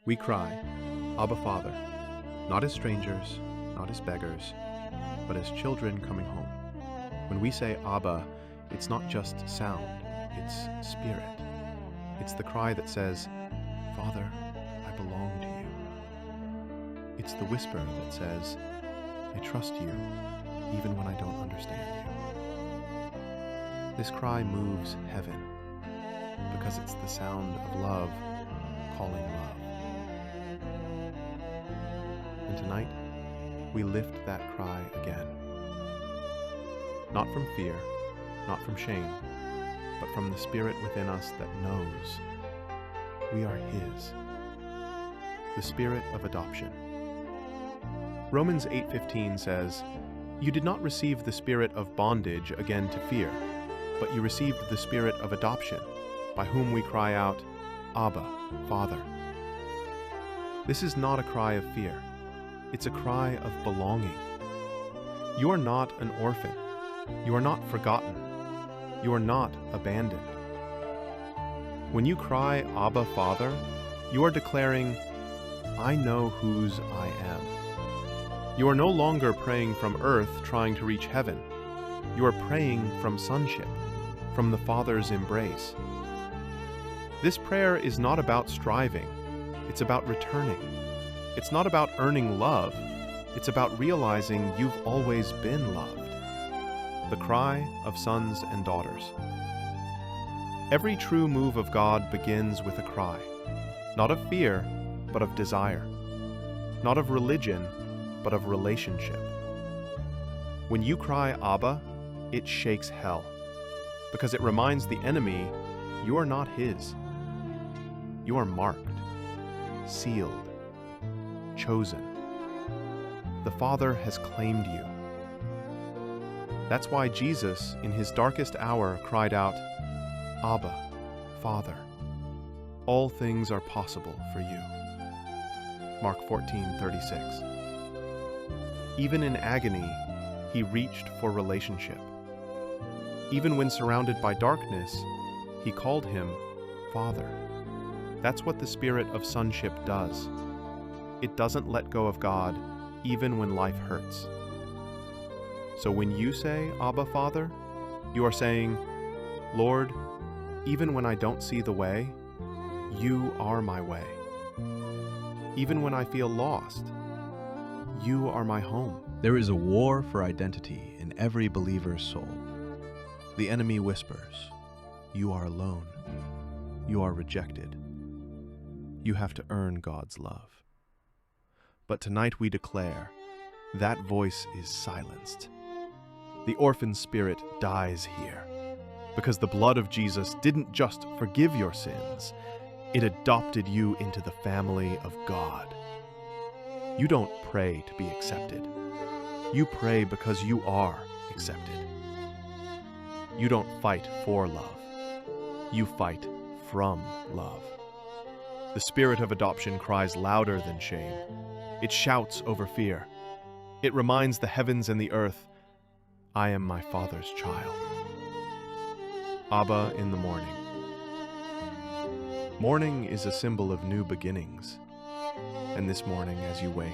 We cry, Abba Father, not as strangers, not as beggars, but as children coming home. When we say Abba, it's not just sound, it's spirit. It's the cry that says, Father, I belong to you. It's the whisper that says, I trust you, even when I don't understand you. This cry moves heaven, because it's the sound of love calling love. And tonight, we lift that cry again. Not from fear, not from shame, but from the spirit within us that knows we are His. The spirit of adoption. Romans 8:15 says, You did not receive the spirit of bondage again to fear, but you received the spirit of adoption, by whom we cry out, Abba, Father. This is not a cry of fear. It's a cry of belonging. You are not an orphan. You are not forgotten. You are not abandoned. When you cry, Abba, Father, you are declaring, I know whose I am. You are no longer praying from earth trying to reach heaven. You are praying from sonship, from the Father's embrace. This prayer is not about striving. It's about returning. It's not about earning love. It's about realizing you've always been loved. The cry of sons and daughters. Every true move of God begins with a cry, not of fear, but of desire, not of religion, but of relationship. When you cry Abba, it shakes hell, because it reminds the enemy you are not his. You are marked, sealed, chosen. The Father has claimed you. That's why Jesus, in his darkest hour, cried out, Abba, Father, all things are possible for you. Mark 14:36. Even in agony, he reached for relationship. Even when surrounded by darkness, he called him Father. That's what the spirit of sonship does. It doesn't let go of God, even when life hurts. So when you say, Abba, Father, you are saying, Lord, even when I don't see the way, you are my way. Even when I feel lost, you are my home. There is a war for identity in every believer's soul. The enemy whispers, you are alone. You are rejected. You have to earn God's love. But tonight we declare, that voice is silenced. The orphan spirit dies here, because the blood of Jesus didn't just forgive your sins, it adopted you into the family of God. You don't pray to be accepted. You pray because you are accepted. You don't fight for love. You fight from love. The spirit of adoption cries louder than shame. It shouts over fear. It reminds the heavens and the earth, I am my Father's child. Abba in the morning. Morning is a symbol of new beginnings. And this morning, as you wake,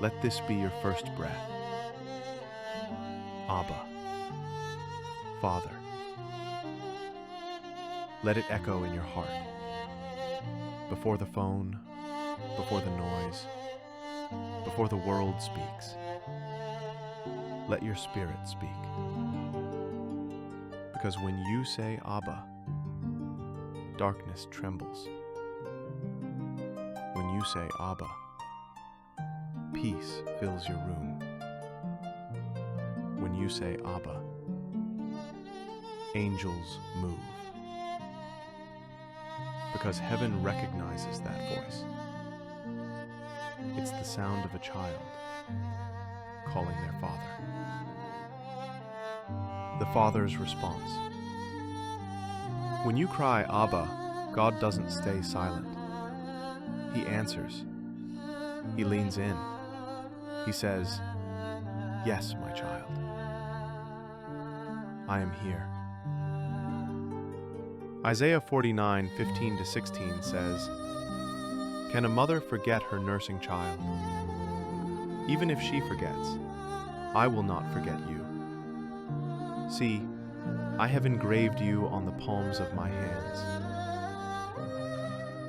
let this be your first breath. Abba, Father. Let it echo in your heart. Before the phone, before the noise, before the world speaks. Let your spirit speak. Because when you say Abba, darkness trembles. When you say Abba, peace fills your room. When you say Abba, angels move. Because heaven recognizes that voice. It's the sound of a child calling their father. The Father's response. When you cry Abba, God doesn't stay silent. He answers. He leans in. He says, Yes, my child. I am here. Isaiah 49:15-16 says, Can a mother forget her nursing child? Even if she forgets, I will not forget you. See, I have engraved you on the palms of my hands.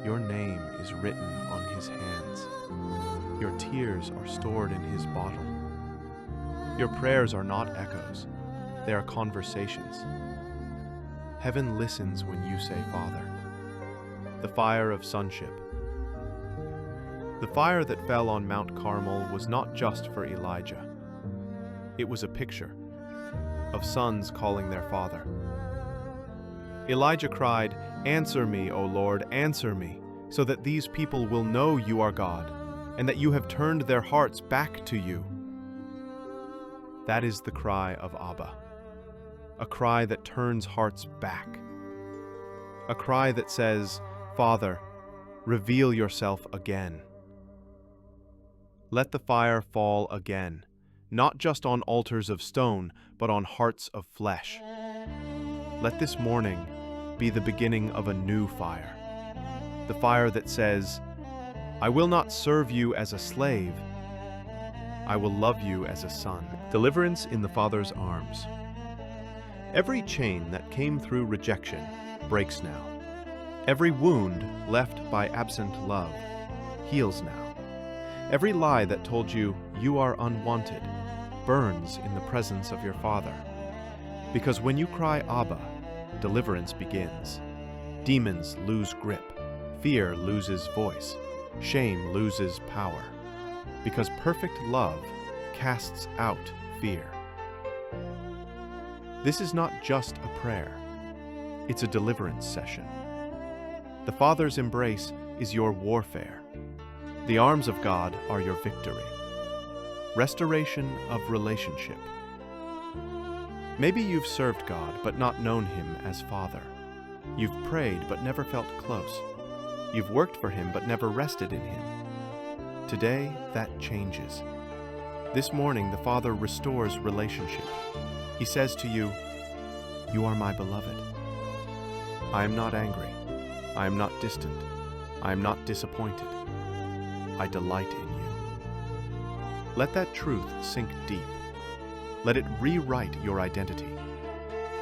Your name is written on his hands. Your tears are stored in his bottle. Your prayers are not echoes, they are conversations. Heaven listens when you say, Father. The fire of sonship. The fire that fell on Mount Carmel was not just for Elijah. It was a picture of sons calling their father. Elijah cried, "Answer me, O Lord, answer me, so that these people will know you are God, and that you have turned their hearts back to you." That is the cry of Abba, a cry that turns hearts back, a cry that says, "Father, reveal yourself again." Let the fire fall again, not just on altars of stone, but on hearts of flesh. Let this morning be the beginning of a new fire, the fire that says, "I will not serve you as a slave, I will love you as a son." Deliverance in the Father's arms. Every chain that came through rejection breaks now. Every wound left by absent love heals now. Every lie that told you you are unwanted burns in the presence of your Father. Because when you cry Abba, deliverance begins. Demons lose grip, fear loses voice, shame loses power. Because perfect love casts out fear. This is not just a prayer, it's a deliverance session. The Father's embrace is your warfare. The arms of God are your victory. Restoration of relationship. Maybe you've served God but not known Him as Father. You've prayed but never felt close. You've worked for Him but never rested in Him. Today, that changes. This morning, the Father restores relationship. He says to you, "You are my beloved. I am not angry. I am not distant. I am not disappointed. I delight in you." Let that truth sink deep. Let it rewrite your identity.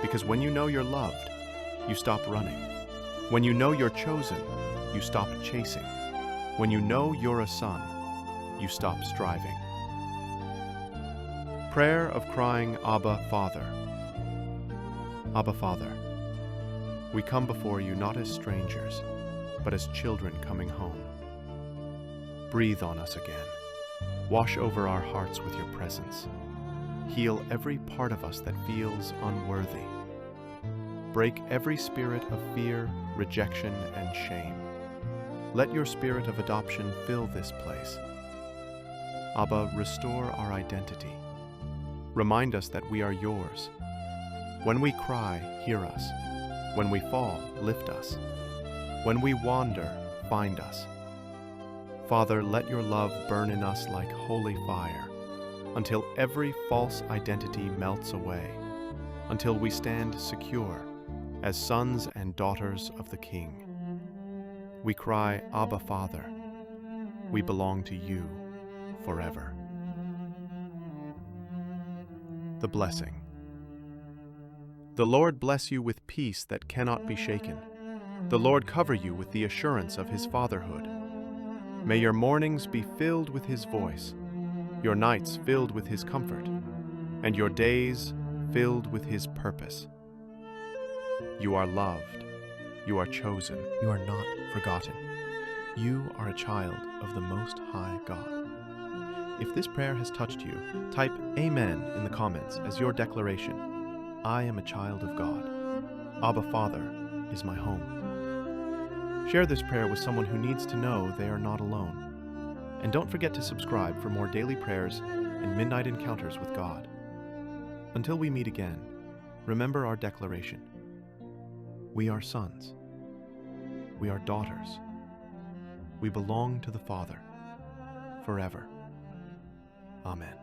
Because when you know you're loved, you stop running. When you know you're chosen, you stop chasing. When you know you're a son, you stop striving. Prayer of crying, Abba Father. Abba Father, we come before you not as strangers, but as children coming home. Breathe on us again. Wash over our hearts with your presence. Heal every part of us that feels unworthy. Break every spirit of fear, rejection, and shame. Let your spirit of adoption fill this place. Abba, restore our identity. Remind us that we are yours. When we cry, hear us. When we fall, lift us. When we wander, find us. Father, let your love burn in us like holy fire, until every false identity melts away, until we stand secure as sons and daughters of the King. We cry, Abba Father, we belong to you forever. The blessing. The Lord bless you with peace that cannot be shaken. The Lord cover you with the assurance of his fatherhood. May your mornings be filled with his voice, your nights filled with his comfort, and your days filled with his purpose. You are loved. You are chosen. You are not forgotten. You are a child of the Most High God. If this prayer has touched you, type Amen in the comments as your declaration. I am a child of God. Abba Father is my home. Share this prayer with someone who needs to know they are not alone. And don't forget to subscribe for more daily prayers and midnight encounters with God. Until we meet again, remember our declaration. We are sons. We are daughters. We belong to the Father forever. Amen.